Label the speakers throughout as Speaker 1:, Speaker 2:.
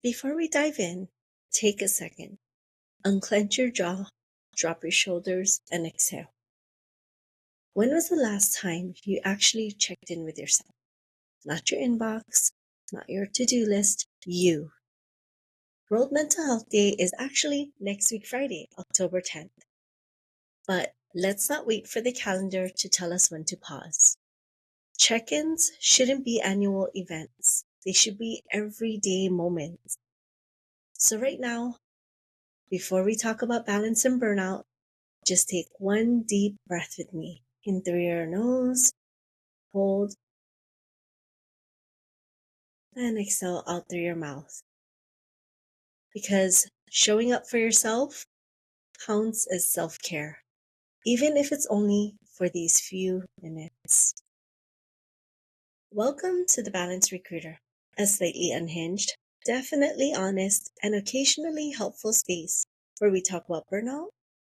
Speaker 1: Before we dive in, take a second, unclench your jaw, drop your shoulders, and exhale. When was the last time you actually checked in with yourself? Not your inbox, not your to do list, you. World Mental Health Day is actually next week, Friday, October 10th. But let's not wait for the calendar to tell us when to pause. Check ins shouldn't be annual events, they should be everyday moments. So, right now, before we talk about balance and burnout, just take one deep breath with me. In through your nose, hold, and exhale out through your mouth. Because showing up for yourself counts as self care, even if it's only for these few minutes. Welcome to the Balance Recruiter, a slightly unhinged, definitely honest, and occasionally helpful space where we talk about burnout,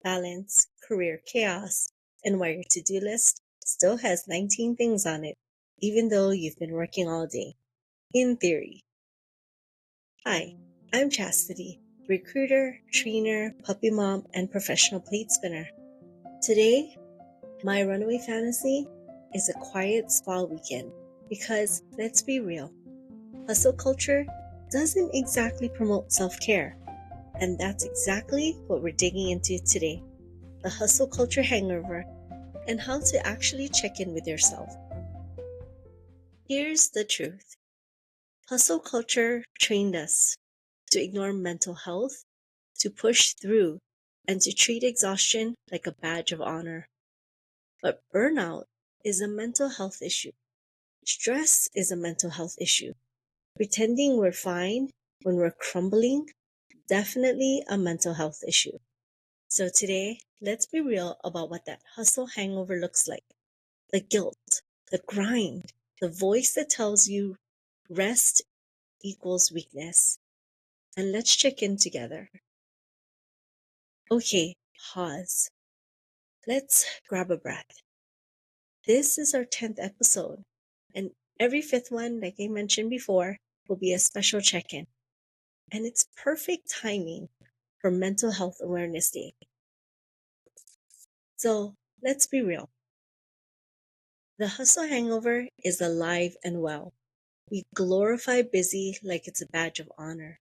Speaker 1: balance, career chaos, and why your to do list still has 19 things on it, even though you've been working all day. In theory. Hi, I'm Chastity, recruiter, trainer, puppy mom, and professional plate spinner. Today, my runaway fantasy is a quiet spa weekend because, let's be real, hustle culture doesn't exactly promote self-care. And that's exactly what we're digging into today, the hustle culture hangover and how to actually check in with yourself. Here's the truth. Hustle culture trained us to ignore mental health, to push through, and to treat exhaustion like a badge of honor. But burnout is a mental health issue. Stress is a mental health issue. Pretending we're fine when we're crumbling, definitely a mental health issue. So today, let's be real about what that hustle hangover looks like. The guilt, the grind, the voice that tells you rest equals weakness. And let's check in together. Okay, pause. Let's grab a breath. This is our 10th episode, and every fifth one, like I mentioned before, will be a special check in. And it's perfect timing for Mental Health Awareness Day. So let's be real. The hustle hangover is alive and well. We glorify busy like it's a badge of honor.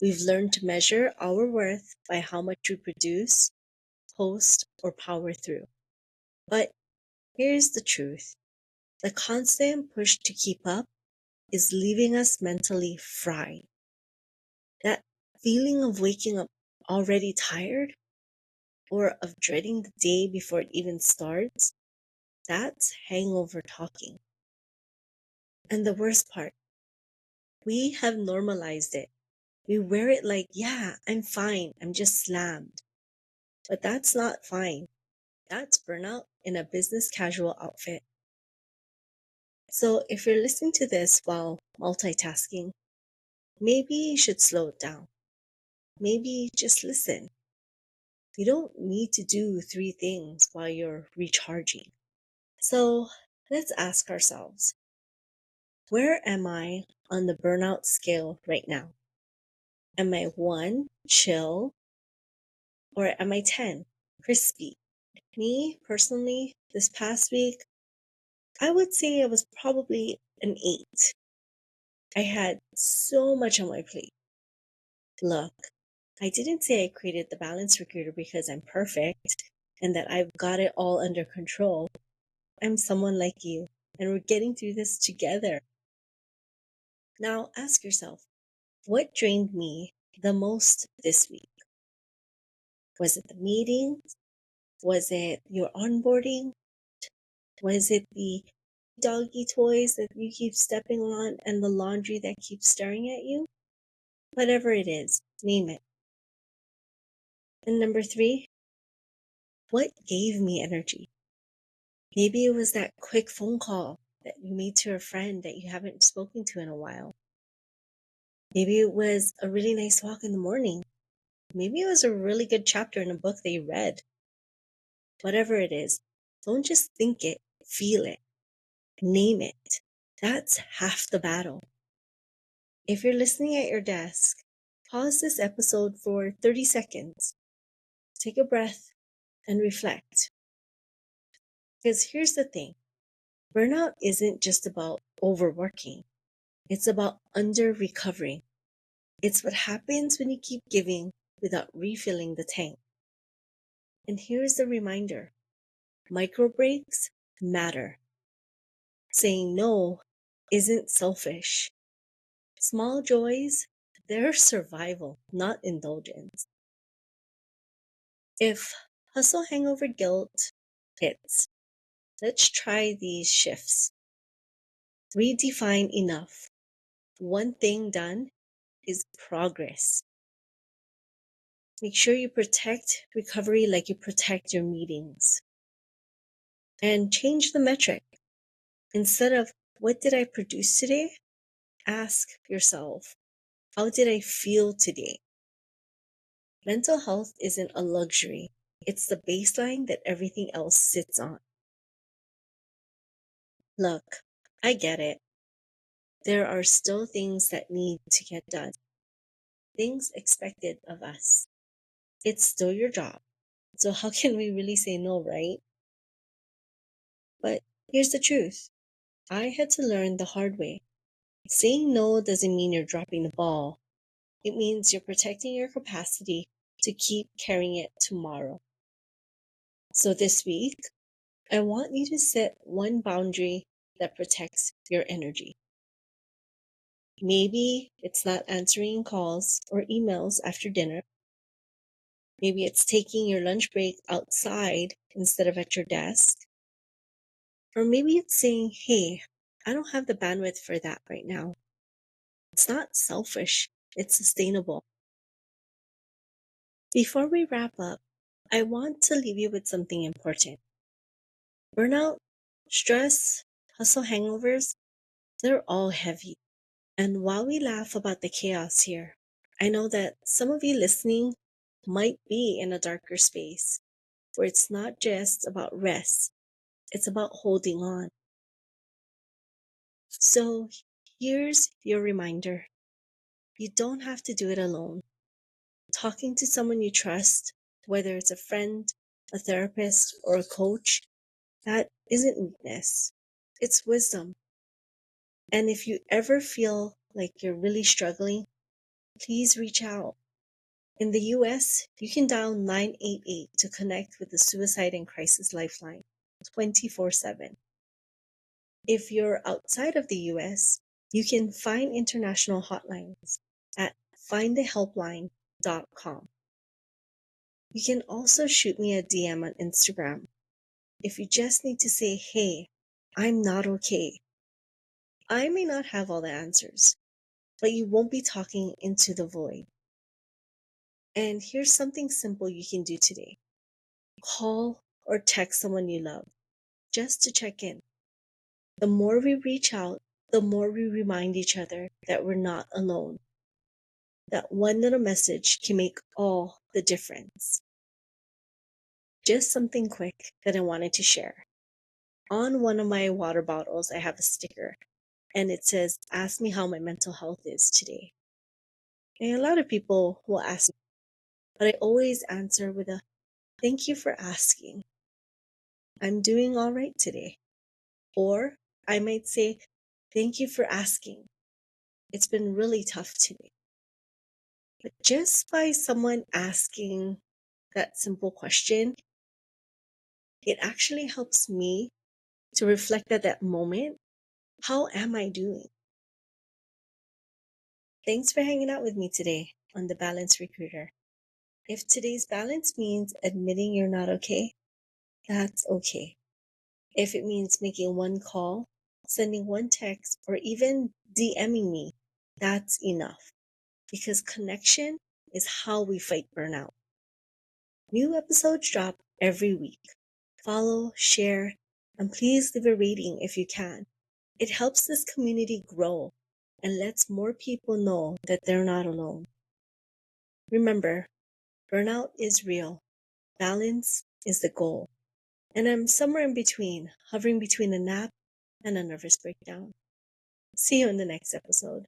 Speaker 1: We've learned to measure our worth by how much we produce, post, or power through. But here's the truth. The constant push to keep up is leaving us mentally fried. That feeling of waking up already tired or of dreading the day before it even starts, that's hangover talking. And the worst part, we have normalized it. We wear it like, yeah, I'm fine, I'm just slammed. But that's not fine. That's burnout in a business casual outfit. So if you're listening to this while multitasking, maybe you should slow it down. Maybe just listen. You don't need to do three things while you're recharging. So let's ask ourselves, where am I on the burnout scale right now? Am I 1, chill, or am I 10, crispy? Me, personally, this past week, I would say I was probably an 8. I had so much on my plate. Look, I didn't say I created the balance recruiter because I'm perfect and that I've got it all under control. I'm someone like you, and we're getting through this together. Now ask yourself, what drained me the most this week? Was it the meetings? Was it your onboarding? Was it the doggy toys that you keep stepping on and the laundry that keeps staring at you? Whatever it is, name it. And number 3, what gave me energy? Maybe it was that quick phone call that you made to a friend that you haven't spoken to in a while. Maybe it was a really nice walk in the morning. Maybe it was a really good chapter in a book that you read. Whatever it is, don't just think it, feel it, name it. That's half the battle. If you're listening at your desk, pause this episode for 30 seconds. Take a breath and reflect. Because here's the thing, burnout isn't just about overworking, it's about under recovering. It's what happens when you keep giving without refilling the tank. And here's the reminder, micro breaks matter. Saying no isn't selfish. Small joys, they're survival, not indulgence. If hustle hangover guilt hits, let's try these shifts. Redefine enough. One thing done is progress. Make sure you protect recovery like you protect your meetings. And change the metric. Instead of what did I produce today? Ask yourself, how did I feel today? Mental health isn't a luxury. It's the baseline that everything else sits on. Look, I get it. There are still things that need to get done, things expected of us. It's still your job. So how can we really say no, right? But here's the truth. I had to learn the hard way. Saying no doesn't mean you're dropping the ball. It means you're protecting your capacity to keep carrying it tomorrow. So this week, I want you to set one boundary that protects your energy. Maybe it's not answering calls or emails after dinner. Maybe it's taking your lunch break outside instead of at your desk. Or maybe it's saying, hey, I don't have the bandwidth for that right now. It's not selfish, it's sustainable. Before we wrap up, I want to leave you with something important. Burnout, stress, hustle hangovers, they're all heavy. And while we laugh about the chaos here, I know that some of you listening might be in a darker space where it's not just about rest, it's about holding on. So here's your reminder. You don't have to do it alone. Talking to someone you trust, whether it's a friend, a therapist, or a coach, that isn't weakness. It's wisdom. And if you ever feel like you're really struggling, please reach out. In the US, you can dial 988 to connect with the Suicide and Crisis Lifeline 24/7. If you're outside of the US, you can find international hotlines at findthehelpline.com. You can also shoot me a DM on Instagram if you just need to say, hey, I'm not okay. I may not have all the answers, but you won't be talking into the void. And here's something simple you can do today. Call or text someone you love just to check in. The more we reach out, the more we remind each other that we're not alone. That one little message can make all the difference. Just something quick that I wanted to share. On one of my water bottles, I have a sticker and it says, ask me how my mental health is today. And a lot of people will ask me, but I always answer with a thank you for asking. I'm doing all right today. Or I might say, thank you for asking. It's been really tough today. But just by someone asking that simple question, it actually helps me to reflect at that moment. How am I doing? Thanks for hanging out with me today on The Balance Recruiter. If today's balance means admitting you're not okay, that's okay. If it means making one call, sending one text, or even DMing me, that's enough. Because connection is how we fight burnout. New episodes drop every week. Follow, share, and please leave a rating if you can. It helps this community grow and lets more people know that they're not alone. Remember, burnout is real. Balance is the goal. And I'm somewhere in between, hovering between a nap and a nervous breakdown. See you in the next episode.